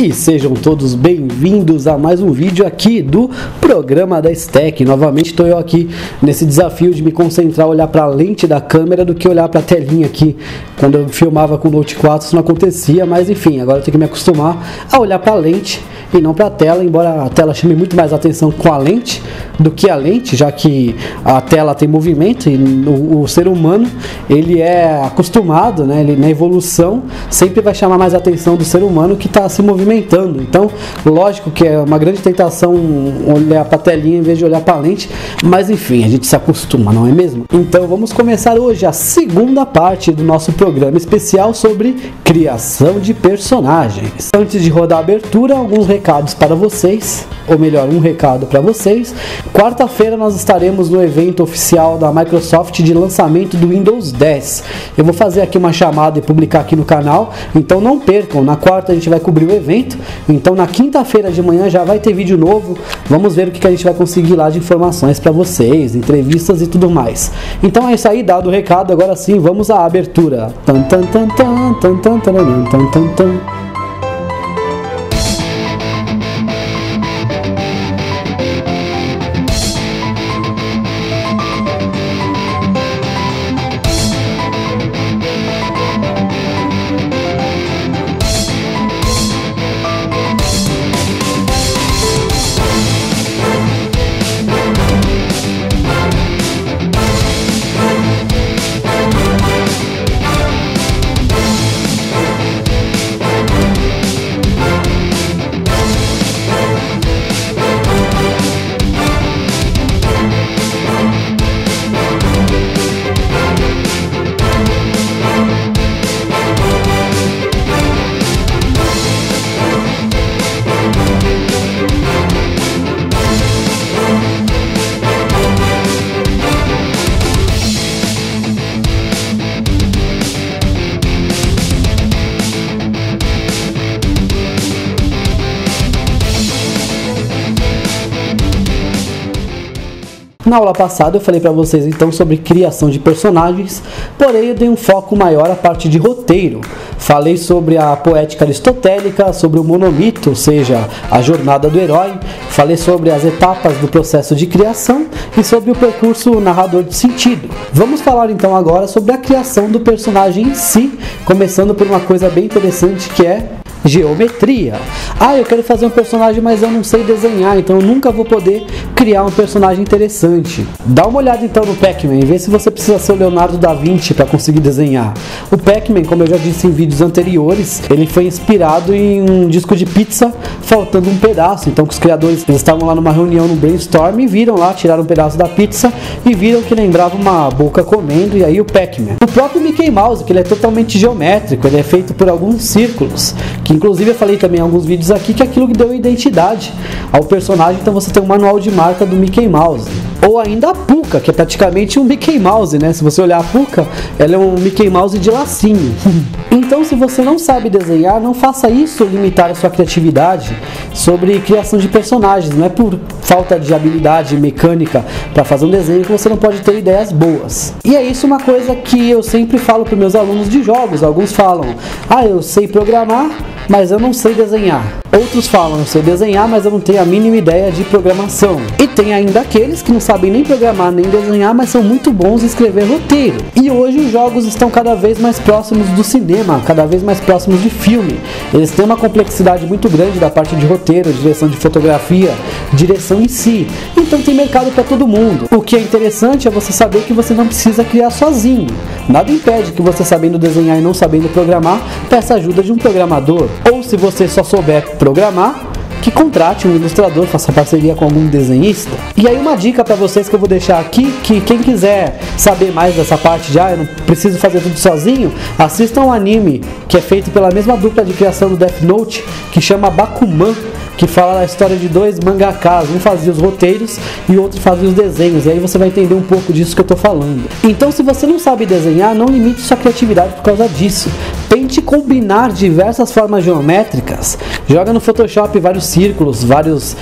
E sejam todos bem-vindos a mais um vídeo aqui do programa da Stack. Novamente estou eu aqui nesse desafio de me concentrar, olhar para a lente da câmera do que olhar para a telinha aqui. Quando eu filmava com o Note 4 isso não acontecia, mas enfim, agora eu tenho que me acostumar a olhar para a lente e não para a tela, embora a tela chame muito mais atenção com a lente do que a lente, já que a tela tem movimento e o ser humano ele é acostumado, né, ele, na evolução sempre vai chamar mais a atenção do ser humano que está se movimentando. Então, lógico que é uma grande tentação olhar para a telinha em vez de olhar para a lente, mas enfim, a gente se acostuma, não é mesmo? Então, vamos começar hoje a segunda parte do nosso programa especial sobre criação de personagens. Antes de rodar a abertura, alguns recados para vocês, ou melhor, um recado para vocês. Quarta-feira nós estaremos no evento oficial da Microsoft de lançamento do Windows 10. Eu vou fazer aqui uma chamada e publicar aqui no canal, então não percam. Na quarta a gente vai cobrir o evento, então na quinta-feira de manhã já vai ter vídeo novo. Vamos ver o que a gente vai conseguir lá de informações para vocês, entrevistas e tudo mais. Então é isso aí, dado o recado, agora sim vamos à abertura. Tan, tan, tan, tan, tan, tan, tan, tan, tan, tan. Na aula passada eu falei para vocês então sobre criação de personagens, porém eu dei um foco maior à parte de roteiro. Falei sobre a poética aristotélica, sobre o monomito, ou seja, a jornada do herói. Falei sobre as etapas do processo de criação e sobre o percurso narrador de sentido. Vamos falar então agora sobre a criação do personagem em si, começando por uma coisa bem interessante que é geometria. Eu quero fazer um personagem, mas eu não sei desenhar, então eu nunca vou poder criar um personagem interessante. Dá uma olhada então no Pac-Man e vê se você precisa ser o Leonardo da Vinci para conseguir desenhar. O Pac-Man, como eu já disse em vídeos anteriores, ele foi inspirado em um disco de pizza faltando um pedaço. Então que os criadores eles estavam lá numa reunião no brainstorm e viram lá, tiraram um pedaço da pizza e viram que lembrava uma boca comendo, e aí o Pac-Man. O próprio Mickey Mouse, que ele é totalmente geométrico, ele é feito por alguns círculos, que inclusive eu falei também em alguns vídeos aqui que é aquilo que deu identidade ao personagem. Então você tem um manual de marca do Mickey Mouse. Ou ainda a Pucca, que é praticamente um Mickey Mouse, né? Se você olhar a Pucca, ela é um Mickey Mouse de lacinho. Então, se você não sabe desenhar, não faça isso limitar a sua criatividade sobre criação de personagens. Não é por falta de habilidade mecânica para fazer um desenho que você não pode ter ideias boas. E é isso uma coisa que eu sempre falo para meus alunos de jogos. Alguns falam, eu sei programar, mas eu não sei desenhar. Outros falam, eu sei desenhar, mas eu não tenho a mínima ideia de programação. E tem ainda aqueles que não sabem nem programar nem desenhar, mas são muito bons em escrever roteiro. E hoje os jogos estão cada vez mais próximos do cinema, cada vez mais próximos de filme. Eles têm uma complexidade muito grande da parte de roteiro, direção de fotografia, direção em si. Então tem mercado para todo mundo. O que é interessante é você saber que você não precisa criar sozinho. Nada impede que você, sabendo desenhar e não sabendo programar, peça ajuda de um programador. Ou se você só souber programar, que contrate um ilustrador, faça parceria com algum desenhista. E aí uma dica para vocês que eu vou deixar aqui, que quem quiser saber mais dessa parte de eu não preciso fazer tudo sozinho, assista um anime que é feito pela mesma dupla de criação do Death Note, que chama Bakuman, que fala da história de dois mangakas, um fazia os roteiros e o outro fazia os desenhos, e aí você vai entender um pouco disso que eu tô falando. Então, se você não sabe desenhar, não limite sua criatividade por causa disso. Tente combinar diversas formas geométricas. Joga no Photoshop vários círculos, várias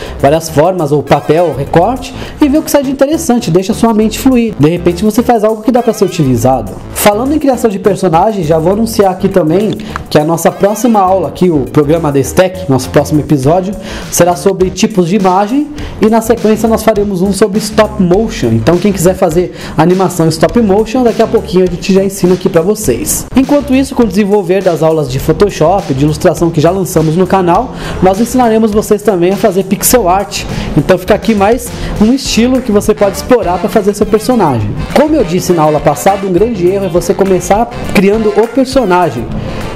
formas, ou papel, recorte, e vê o que sai de interessante. Deixa sua mente fluir. De repente você faz algo que dá para ser utilizado. Falando em criação de personagens, já vou anunciar aqui também que a nossa próxima aula aqui, o programa The Stack, nosso próximo episódio, será sobre tipos de imagem e na sequência nós faremos um sobre stop motion. Então quem quiser fazer animação em stop motion, daqui a pouquinho a gente já ensina aqui para vocês. Enquanto isso, com o desenvolver das aulas de Photoshop, de ilustração que já lançamos no canal, nós ensinaremos vocês também a fazer pixel art. Então fica aqui mais um estilo que você pode explorar para fazer seu personagem. Como eu disse na aula passada, um grande erro é você começar criando o personagem.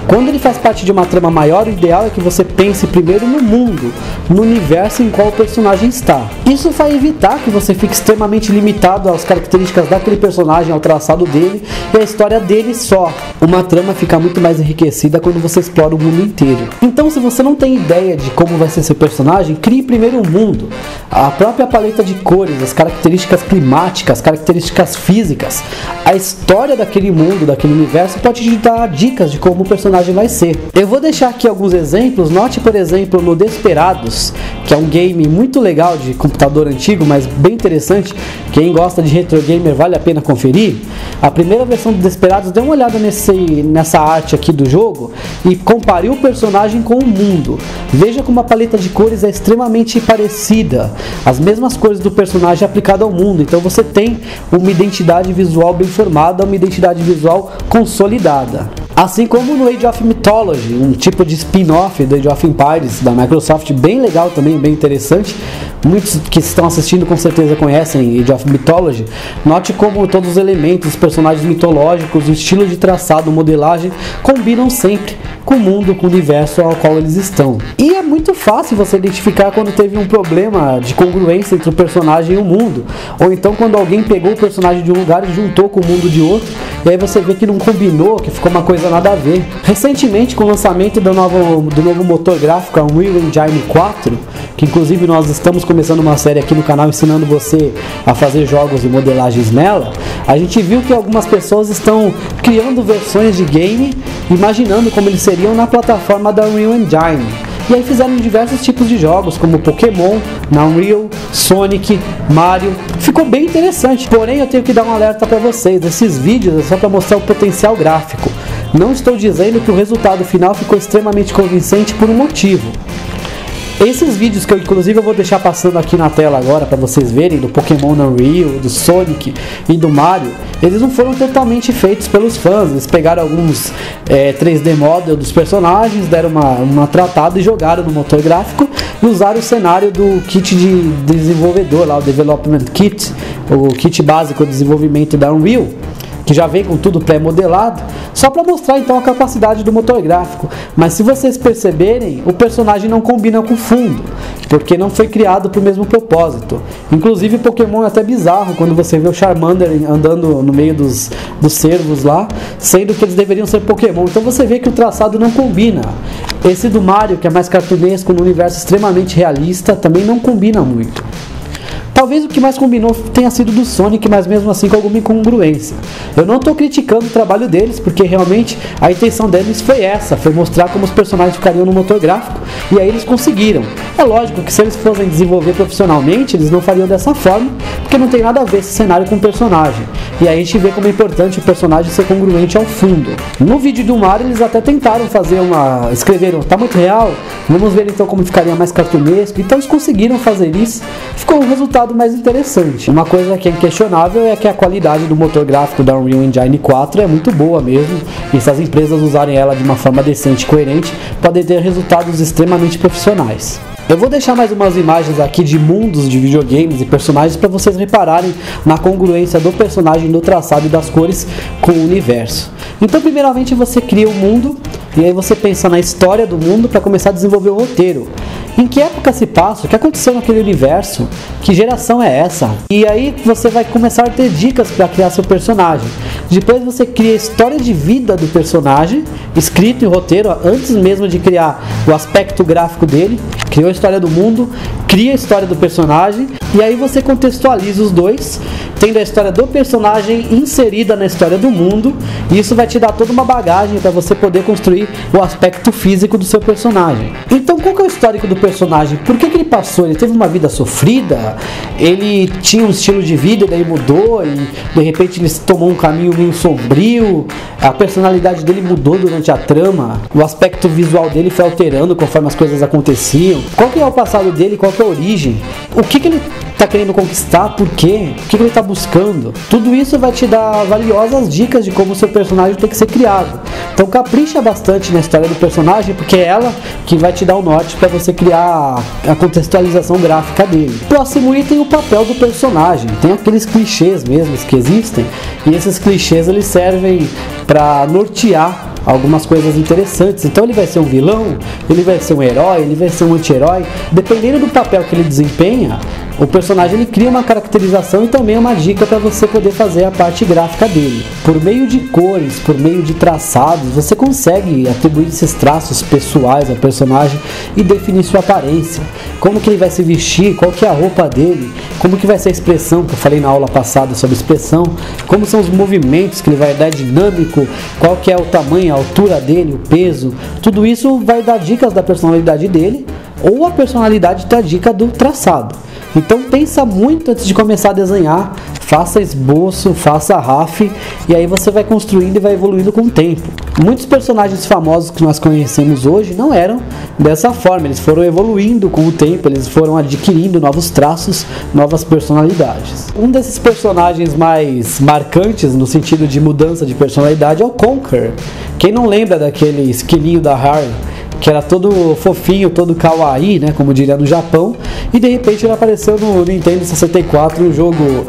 Quando ele faz parte de uma trama maior, o ideal é que você pense primeiro no mundo, no universo em qual o personagem está. Isso vai evitar que você fique extremamente limitado às características daquele personagem, ao traçado dele e à história dele só. Uma trama fica muito mais enriquecida quando você explora o mundo inteiro. Então, se você não tem ideia de como vai ser seu personagem, crie primeiro o mundo, a própria paleta de cores, as características climáticas, as características físicas. A história daquele mundo, daquele universo pode te dar dicas de como o personagem vai ser. Eu vou deixar aqui alguns exemplos. Note, por exemplo, no Desperados, que é um game muito legal de computador antigo, mas bem interessante. Quem gosta de retro gamer vale a pena conferir. A primeira versão do Desperados, dê uma olhada nessa arte aqui do jogo e compare o personagem com o mundo. Veja como a paleta de cores é extremamente parecida, as mesmas cores do personagem aplicado ao mundo. Então você tem uma identidade visual bem formada, uma identidade visual consolidada. Assim como no Age of Mythology, um tipo de spin-off do Age of Empires da Microsoft, bem legal também, bem interessante. Muitos que estão assistindo com certeza conhecem Age of Mythology. Note como todos os elementos, os personagens mitológicos, o estilo de traçado, modelagem, combinam sempre com o mundo, com o universo ao qual eles estão. E é muito fácil você identificar quando teve um problema de congruência entre o personagem e o mundo, ou então quando alguém pegou o personagem de um lugar e juntou com o mundo de outro, e aí você vê que não combinou, que ficou uma coisa nada a ver. Recentemente, com o lançamento do novo motor gráfico, a Unreal Engine 4, que inclusive nós estamos começando uma série aqui no canal ensinando você a fazer jogos e modelagens nela, a gente viu que algumas pessoas estão criando versões de game, imaginando como eles seriam na plataforma da Unreal Engine. E aí fizeram diversos tipos de jogos, como Pokémon, na Unreal, Sonic, Mario. Ficou bem interessante, porém eu tenho que dar um alerta para vocês. Esses vídeos é só para mostrar o potencial gráfico. Não estou dizendo que o resultado final ficou extremamente convincente por um motivo. Esses vídeos que eu inclusive vou deixar passando aqui na tela agora para vocês verem, do Pokémon na Unreal, do Sonic e do Mario, eles não foram totalmente feitos pelos fãs. Eles pegaram alguns 3D model dos personagens, deram uma tratada e jogaram no motor gráfico e usaram o cenário do kit de desenvolvedor lá, o Development Kit, o kit básico de desenvolvimento da Unreal, que já vem com tudo pré-modelado, só para mostrar então a capacidade do motor gráfico. Mas se vocês perceberem, o personagem não combina com o fundo, porque não foi criado para o mesmo propósito. Inclusive o Pokémon é até bizarro quando você vê o Charmander andando no meio dos cervos lá, sendo que eles deveriam ser Pokémon. Então você vê que o traçado não combina. Esse do Mario, que é mais cartunesco, no universo extremamente realista, também não combina muito. Talvez o que mais combinou tenha sido do Sonic, mas mesmo assim com alguma incongruência. Eu não estou criticando o trabalho deles, porque realmente a intenção deles foi essa, foi mostrar como os personagens ficariam no motor gráfico, e aí eles conseguiram. É lógico que se eles fossem desenvolver profissionalmente, eles não fariam dessa forma, porque não tem nada a ver esse cenário com o personagem. E aí a gente vê como é importante o personagem ser congruente ao fundo. No vídeo do Mario eles até tentaram fazer escreveram, tá muito real, vamos ver então como ficaria mais cartunesco. Então eles conseguiram fazer isso, ficou um resultado mais interessante. Uma coisa que é inquestionável é que a qualidade do motor gráfico da Unreal Engine 4 é muito boa mesmo, e se as empresas usarem ela de uma forma decente e coerente, podem ter resultados extremamente profissionais. Eu vou deixar mais umas imagens aqui de mundos de videogames e personagens para vocês repararem na congruência do personagem, do traçado e das cores com o universo. Então primeiramente você cria um mundo, e aí você pensa na história do mundo para começar a desenvolver o roteiro. Em que época se passa? O que aconteceu naquele universo? Que geração é essa? E aí você vai começar a ter dicas para criar seu personagem. Depois você cria a história de vida do personagem, escrito em roteiro, antes mesmo de criar o aspecto gráfico dele. Criou a história do mundo, cria a história do personagem, e aí você contextualiza os dois, tendo a história do personagem inserida na história do mundo, e isso vai te dar toda uma bagagem para você poder construir o aspecto físico do seu personagem. Então, qual que é o histórico do personagem? Por que ele passou? Ele teve uma vida sofrida? Ele tinha um estilo de vida e daí mudou? E de repente ele tomou um caminho meio sombrio? A personalidade dele mudou durante a trama? O aspecto visual dele foi alterando conforme as coisas aconteciam? Qual que é o passado dele? Qual que é a origem? O que ele está querendo conquistar? Por quê? O que ele está buscando? Tudo isso vai te dar valiosas dicas de como o seu personagem tem que ser criado. Então capricha bastante na história do personagem, porque é ela que vai te dar o norte para você criar a contextualização gráfica dele. Próximo item, o papel do personagem. Tem aqueles clichês mesmos que existem, e esses clichês eles servem para nortear algumas coisas interessantes. Então ele vai ser um vilão, ele vai ser um herói, ele vai ser um anti-herói. Dependendo do papel que ele desempenha, o personagem ele cria uma caracterização e também uma dica para você poder fazer a parte gráfica dele. Por meio de cores, por meio de traçados, você consegue atribuir esses traços pessoais ao personagem e definir sua aparência. Como que ele vai se vestir, qual que é a roupa dele, como que vai ser a expressão, que eu falei na aula passada sobre expressão, como são os movimentos que ele vai dar dinâmico, qual que é o tamanho, a altura dele, o peso. Tudo isso vai dar dicas da personalidade dele, ou a personalidade dá dica do traçado. Então pensa muito antes de começar a desenhar, faça esboço, faça RAF, e aí você vai construindo e vai evoluindo com o tempo. Muitos personagens famosos que nós conhecemos hoje não eram dessa forma, eles foram evoluindo com o tempo, eles foram adquirindo novos traços, novas personalidades. Um desses personagens mais marcantes no sentido de mudança de personalidade é o Conker. Quem não lembra daquele esquilinho da Harley, que era todo fofinho, todo kawaii, né, como diria no Japão, e de repente ele apareceu no Nintendo 64, um jogo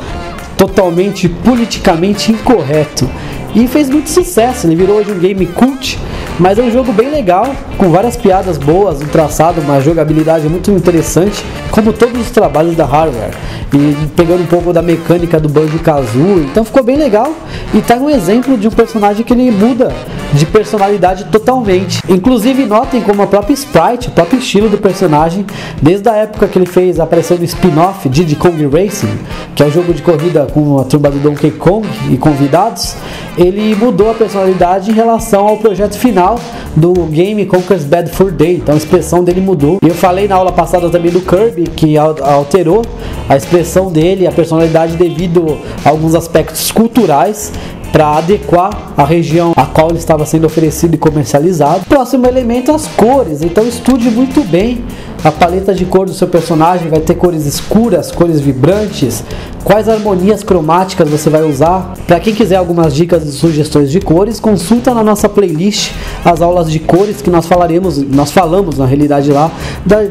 totalmente politicamente incorreto, e fez muito sucesso. Ele virou hoje um game cult, mas é um jogo bem legal, com várias piadas boas, um traçado, uma jogabilidade muito interessante, como todos os trabalhos da Hardware, e pegando um pouco da mecânica do Banjo-Kazooie. Então ficou bem legal, e tá um exemplo de um personagem que ele muda de personalidade totalmente. Inclusive notem como a própria sprite, o próprio estilo do personagem, desde a época que ele fez, apareceu no spin-off Diddy Kong Racing, que é um jogo de corrida com a turma do Donkey Kong e convidados, ele mudou a personalidade em relação ao projeto final do game Conker's Bad Fur Day. Então a expressão dele mudou. E eu falei na aula passada também do Kirby, que alterou a expressão dele, a personalidade, devido a alguns aspectos culturais, para adequar a região a qual ele estava sendo oferecido e comercializado. Próximo elemento, as cores. Então estude muito bem a paleta de cor do seu personagem. Vai ter cores escuras, cores vibrantes, quais harmonias cromáticas você vai usar. Para quem quiser algumas dicas e sugestões de cores, consulta na nossa playlist as aulas de cores, que nós falamos na realidade lá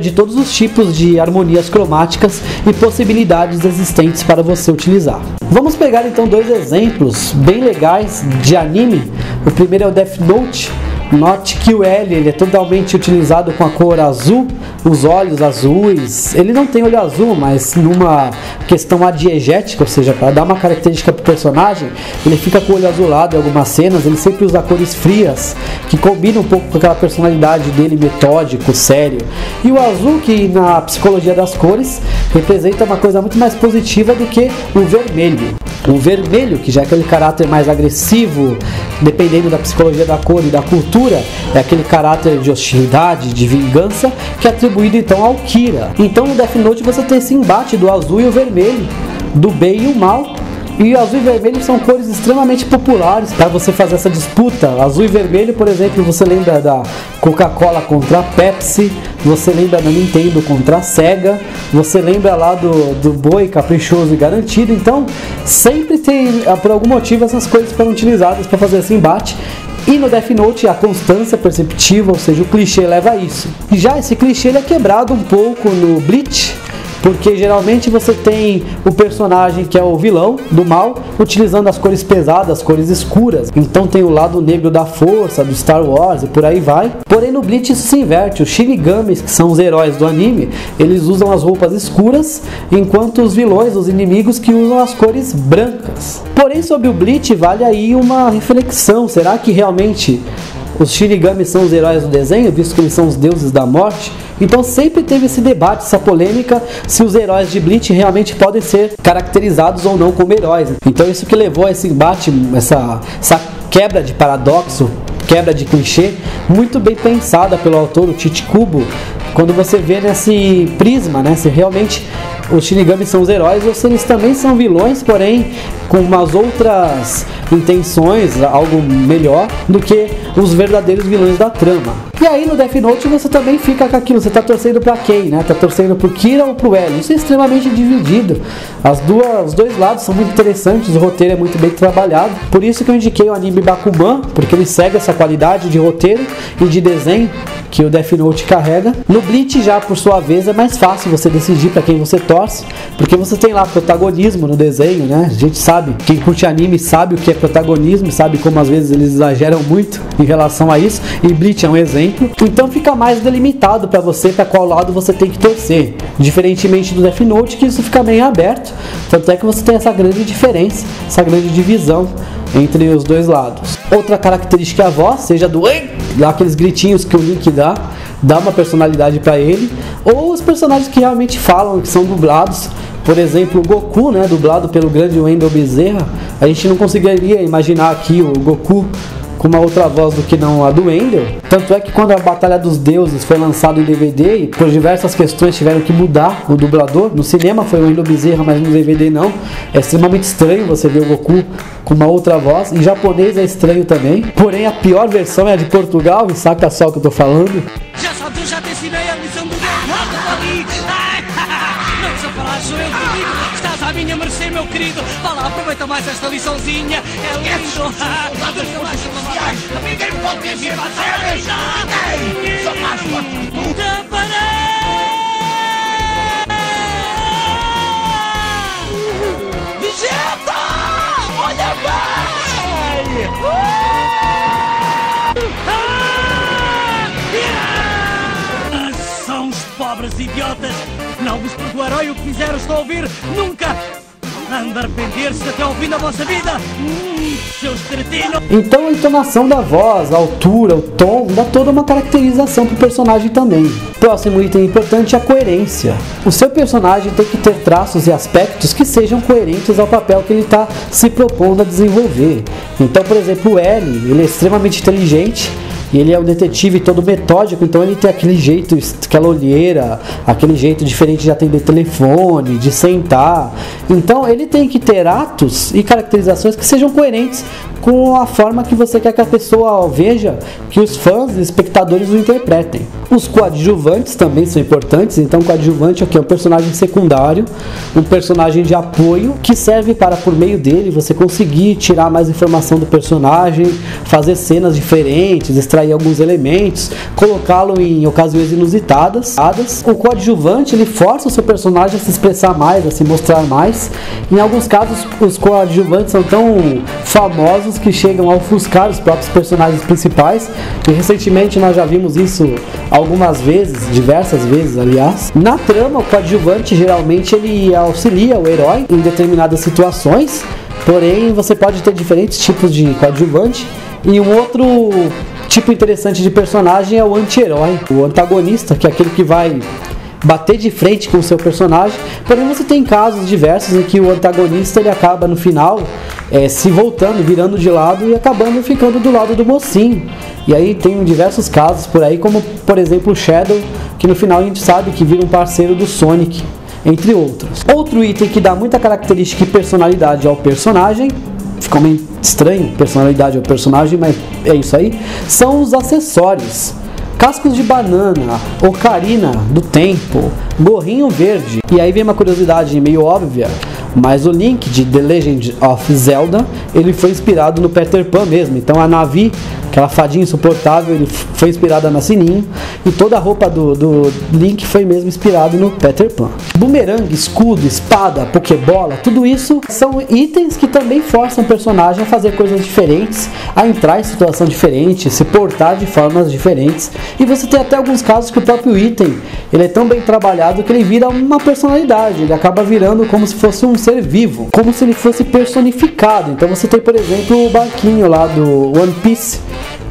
de todos os tipos de harmonias cromáticas e possibilidades existentes para você utilizar. Vamos pegar então dois exemplos bem legais de anime. O primeiro é o Death Note. Note que o L ele é totalmente utilizado com a cor azul, os olhos azuis. Ele não tem olho azul, mas numa questão adiegética, ou seja, para dar uma característica para o personagem, ele fica com o olho azulado em algumas cenas. Ele sempre usa cores frias, que combinam um pouco com aquela personalidade dele metódico, sério. E o azul, que na psicologia das cores representa uma coisa muito mais positiva do que o vermelho. O vermelho, que já é aquele caráter mais agressivo, dependendo da psicologia da cor e da cultura, é aquele caráter de hostilidade, de vingança, que é atribuído então ao Kira. Então no Death Note você tem esse embate do azul e o vermelho, do bem e o mal. E o azul e vermelho são cores extremamente populares para você fazer essa disputa. Azul e vermelho, por exemplo, você lembra da Coca-Cola contra a Pepsi, você lembra da Nintendo contra a Sega, você lembra lá do boi caprichoso e garantido. Então sempre tem, por algum motivo, essas cores foram utilizadas para fazer esse embate. E no Death Note a constância perceptiva, ou seja, o clichê leva a isso. E já esse clichê ele é quebrado um pouco no Bleach, porque geralmente você tem o personagem que é o vilão do mal utilizando as cores pesadas, as cores escuras. Então tem o lado negro da força, do Star Wars e por aí vai. Porém no Bleach isso se inverte. Os Shinigamis, que são os heróis do anime, eles usam as roupas escuras, enquanto os vilões, os inimigos, que usam as cores brancas. Porém sobre o Bleach vale aí uma reflexão. Será que realmente os Shinigamis são os heróis do desenho, visto que eles são os deuses da morte? Então sempre teve esse debate, essa polêmica, se os heróis de Bleach realmente podem ser caracterizados ou não como heróis. Então isso que levou a esse embate, essa quebra de paradoxo, quebra de clichê, muito bem pensada pelo autor, o Tite Kubo, quando você vê nesse prisma, né, se realmente os Shinigami são os heróis ou se eles também são vilões, porém com umas outras intenções, algo melhor do que os verdadeiros vilões da trama. E aí no Death Note você também fica com aquilo, você tá torcendo pra quem, né? Tá torcendo pro Kira ou pro L? Isso é extremamente dividido. Os dois lados são muito interessantes, o roteiro é muito bem trabalhado. Por isso que eu indiquei o anime Bakuman, porque ele segue essa qualidade de roteiro e de desenho que o Death Note carrega. No Bleach já, por sua vez, é mais fácil você decidir pra quem você torce, porque você tem lá protagonismo no desenho, né? A gente sabe, quem curte anime sabe o que é protagonismo, sabe como às vezes eles exageram muito em relação a isso, e Bleach é um exemplo. Então fica mais delimitado para você para qual lado você tem que torcer, diferentemente do Death Note, que isso fica bem aberto. Tanto é que você tem essa grande diferença, essa grande divisão entre os dois lados. Outra característica é a voz, seja do lá aqueles gritinhos que o Link dá uma personalidade para ele, ou os personagens que realmente falam, que são dublados. Por exemplo, o Goku, né, dublado pelo grande Wendell Bezerra. A gente não conseguiria imaginar aqui o Goku com uma outra voz do que não a do Wendell. Tanto é que quando a Batalha dos Deuses foi lançado em DVD e por diversas questões tiveram que mudar o dublador, no cinema foi o Wendell Bezerra, mas no DVD não. É extremamente estranho você ver o Goku com uma outra voz. Em japonês é estranho também. Porém a pior versão é a de Portugal, e saca só o que eu tô falando. Já sabes, eu já te ensinei a lição do dedo. Ali. Não precisa falar, sou eu que digo. Estás à minha mercê, meu querido. Vá lá, aproveita mais esta liçãozinha. É lindo. Ninguém pode dizer a sério. Ninguém. Só mais forte que tu. Vegeta! Olha bem! São os pobres idiotas. Não vos perdoarei o que fizeram, estou a ouvir. Nunca! Anda a arrepender-se até ao fim da vossa vida. Seus cretinos. Então a entonação da voz, a altura, o tom, dá toda uma caracterização pro personagem também. Próximo item importante é a coerência. O seu personagem tem que ter traços e aspectos que sejam coerentes ao papel que ele está se propondo a desenvolver. Então, por exemplo, o L, ele é extremamente inteligente. E ele é um detetive todo metódico, então ele tem aquele jeito, aquela olheira, aquele jeito diferente de atender telefone, de sentar. Então ele tem que ter atos e caracterizações que sejam coerentes com a forma que você quer que a pessoa veja, que os fãs e espectadores o interpretem. Os coadjuvantes também são importantes. Então o coadjuvante é o que? É um personagem secundário, um personagem de apoio, que serve para, por meio dele, você conseguir tirar mais informação do personagem, fazer cenas diferentes, extrair alguns elementos, colocá-lo em ocasiões inusitadas. O coadjuvante, ele força o seu personagem a se expressar mais, a se mostrar mais. Em alguns casos, os coadjuvantes são tão famosos que chegam a ofuscar os próprios personagens principais, e recentemente nós já vimos isso algumas vezes, diversas vezes aliás. Na trama, o coadjuvante geralmente ele auxilia o herói em determinadas situações, porém você pode ter diferentes tipos de coadjuvante. E um outro tipo interessante de personagem é o anti-herói, o antagonista, que é aquele que vai bater de frente com o seu personagem. Porém você tem casos diversos em que o antagonista ele acaba no final se voltando, virando de lado e acabando ficando do lado do mocinho. E aí tem diversos casos por aí, como por exemplo o Shadow, que no final a gente sabe que vira um parceiro do Sonic, entre outros. Outro item que dá muita característica e personalidade ao personagem, ficou meio estranho, personalidade ao personagem, mas é isso aí, são os acessórios. Cascos de banana, ocarina do tempo, gorrinho verde. E aí vem uma curiosidade meio óbvia, mas o Link de The Legend of Zelda, ele foi inspirado no Peter Pan mesmo. Então a Navi, aquela fadinha insuportável, ele foi inspirada na Sininho, e toda a roupa do Link foi mesmo inspirado no Peter Pan. Bumerangue, escudo, espada, pokebola, tudo isso são itens que também forçam o personagem a fazer coisas diferentes, a entrar em situação diferente, se portar de formas diferentes. E você tem até alguns casos que o próprio item ele é tão bem trabalhado que ele vira uma personalidade, ele acaba virando como se fosse um ser vivo, como se ele fosse personificado. Então você tem, por exemplo, o barquinho lá do One Piece,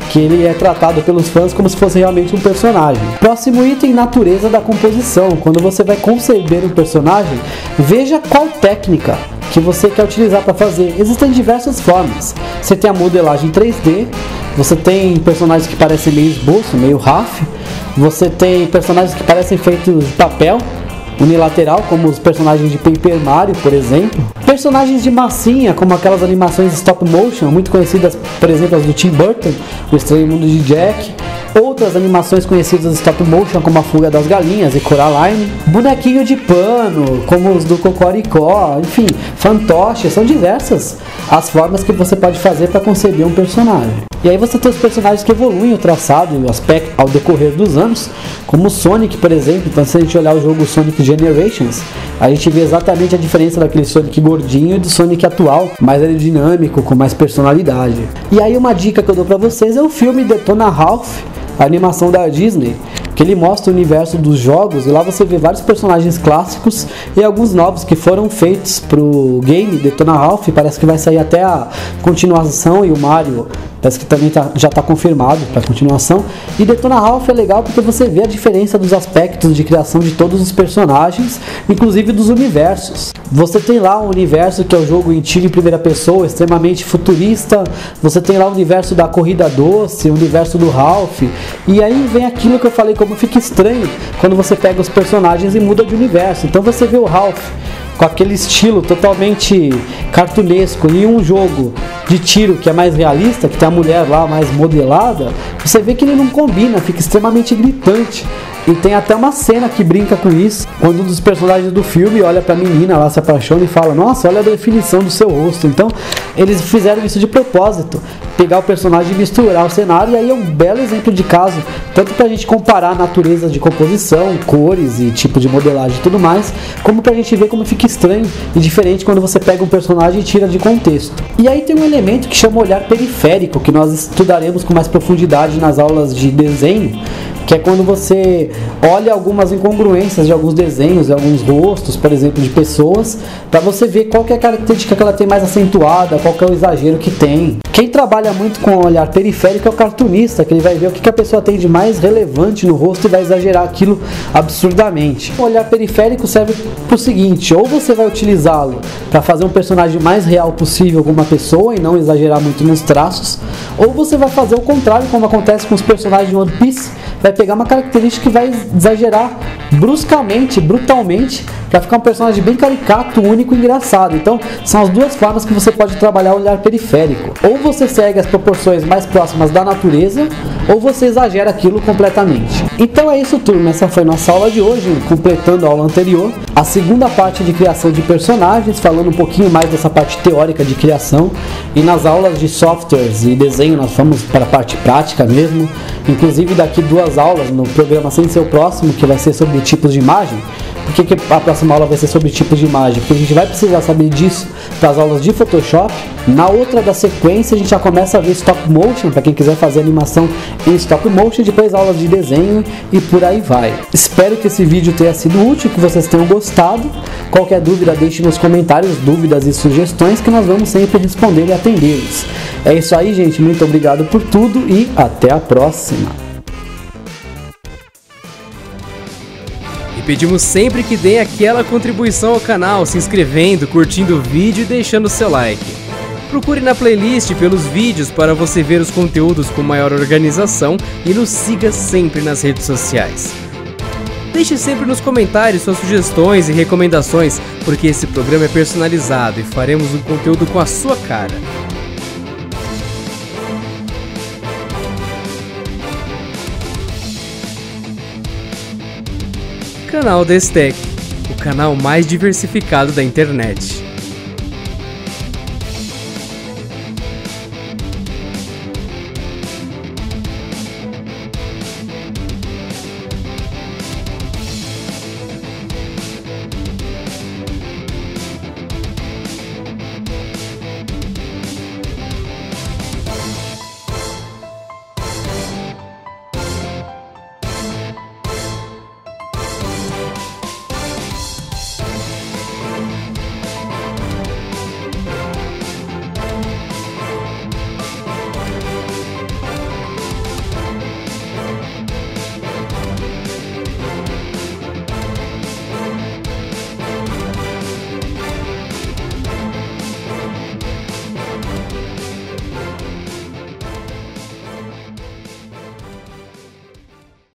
que ele é tratado pelos fãs como se fosse realmente um personagem. Próximo item, natureza da composição. Quando você vai conceber um personagem, veja qual técnica que você quer utilizar para fazer. Existem diversas formas. Você tem a modelagem 3D, você tem personagens que parecem meio esboço, meio RAF, você tem personagens que parecem feitos de papel unilateral, como os personagens de Paper Mario, por exemplo. Personagens de massinha, como aquelas animações stop motion, muito conhecidas, por exemplo, as do Tim Burton, O Estranho Mundo de Jack. Outras animações conhecidas stop motion, como A Fuga das Galinhas e Coraline. Bonequinho de pano, como os do Cocoricó, enfim, fantoches. São diversas as formas que você pode fazer para conceber um personagem. E aí você tem os personagens que evoluem o traçado e o aspecto ao decorrer dos anos, como o Sonic, por exemplo. Então, se a gente olhar o jogo Sonic Generations, a gente vê exatamente a diferença daquele Sonic gordinho e do Sonic atual, mais aerodinâmico, com mais personalidade. E aí uma dica que eu dou para vocês é o filme Detona Ralph, a animação da Disney, que ele mostra o universo dos jogos, e lá você vê vários personagens clássicos e alguns novos que foram feitos pro game Detona Ralph. Parece que vai sair até a continuação, e o Mario parece que também já está confirmado para a continuação. E Detona Ralph é legal porque você vê a diferença dos aspectos de criação de todos os personagens, inclusive dos universos. Você tem lá um universo que é o jogo em tiro em primeira pessoa, extremamente futurista. Você tem lá o universo da corrida doce, o universo do Ralph. E aí vem aquilo que eu falei, como fica estranho quando você pega os personagens e muda de universo. Então você vê o Ralph com aquele estilo totalmente cartunesco em um jogo de tiro que é mais realista, que tem a mulher lá mais modelada, você vê que ele não combina, fica extremamente gritante. E tem até uma cena que brinca com isso, quando um dos personagens do filme olha pra menina lá, se apaixona e fala: nossa, olha a definição do seu rosto. Então eles fizeram isso de propósito, pegar o personagem e misturar o cenário. E aí é um belo exemplo de caso, tanto pra gente comparar a natureza de composição, cores e tipo de modelagem e tudo mais, como pra gente ver como fica estranho e diferente quando você pega um personagem e tira de contexto. E aí tem um elemento que chama olhar periférico, que nós estudaremos com mais profundidade nas aulas de desenho, que é quando você olha algumas incongruências de alguns desenhos, de alguns rostos, por exemplo, de pessoas, para você ver qual que é a característica que ela tem mais acentuada, qual que é o exagero que tem. Quem trabalha muito com o olhar periférico é o cartunista, que ele vai ver o que a pessoa tem de mais relevante no rosto e vai exagerar aquilo absurdamente. O olhar periférico serve para o seguinte: ou você vai utilizá-lo para fazer um personagem mais real possível com uma pessoa e não exagerar muito nos traços, ou você vai fazer o contrário, como acontece com os personagens de One Piece, vai pegar uma característica que vai exagerar bruscamente, brutalmente, para ficar um personagem bem caricato, único e engraçado. Então, são as duas formas que você pode trabalhar o olhar periférico. Ou você segue as proporções mais próximas da natureza, ou você exagera aquilo completamente. Então é isso, turma. Essa foi nossa aula de hoje, completando a aula anterior. A segunda parte de criação de personagens, falando um pouquinho mais dessa parte teórica de criação. E nas aulas de softwares e desenho, nós fomos para a parte prática mesmo. Inclusive, daqui 2 aulas no programa Sem Ser o Próximo, que vai ser sobre tipos de imagem. Por que a próxima aula vai ser sobre tipos de imagem? Porque a gente vai precisar saber disso para as aulas de Photoshop. Na outra da sequência a gente já começa a ver stop motion, para quem quiser fazer animação em stop motion, depois aulas de desenho e por aí vai. Espero que esse vídeo tenha sido útil, que vocês tenham gostado. Qualquer dúvida deixe nos comentários, dúvidas e sugestões, que nós vamos sempre responder e atendê-los. É isso aí, gente, muito obrigado por tudo e até a próxima. Pedimos sempre que deem aquela contribuição ao canal, se inscrevendo, curtindo o vídeo e deixando seu like. Procure na playlist pelos vídeos para você ver os conteúdos com maior organização e nos siga sempre nas redes sociais. Deixe sempre nos comentários suas sugestões e recomendações, porque esse programa é personalizado e faremos um conteúdo com a sua cara. Canal Destec, o canal mais diversificado da internet.